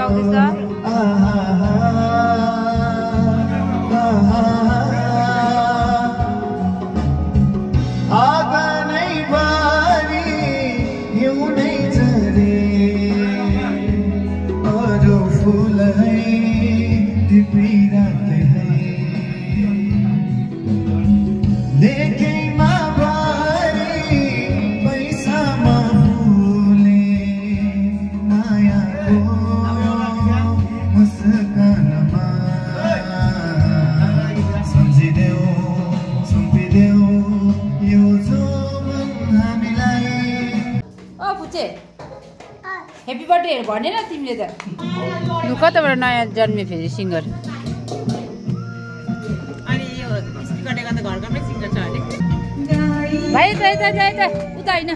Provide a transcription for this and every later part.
गाउँदैछ happy birthday भनेन तिमीले त लु कताबाट नयाँ जन्मे फेरि सिङ्गर अनि यो स्पिकर गर्दा घरमै सिङ्गर छ अरे भाइ त उता होइन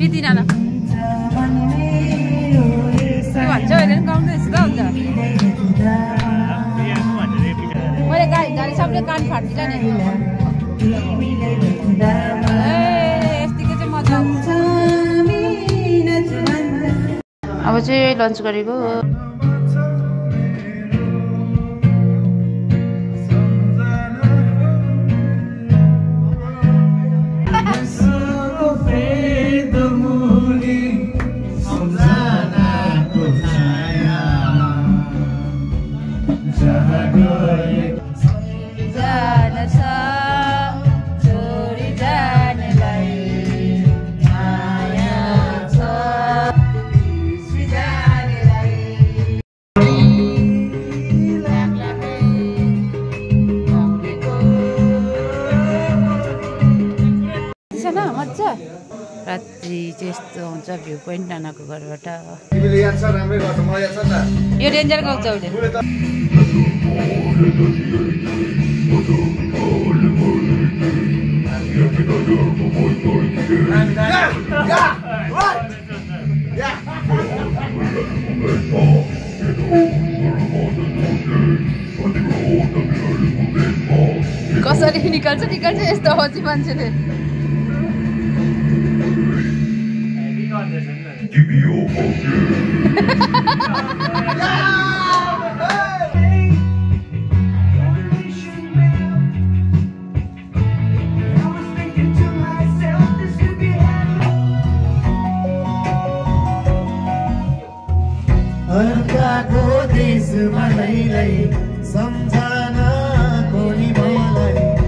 बितिन न भन्छ अहिले पनि गाउँदैछु त हुन्छ मैले गाडी सबले कान फाट्दिन्छ नि अब चाहिँ लन्च गरेको राति चाहिँ यस्तो हुन्छ भ्यू पोइन्ट नानाको घरबाट यो डेन्जर गाउँछ उसले कसरी निकाल्छ यस्तो होची मान्छेले Give me your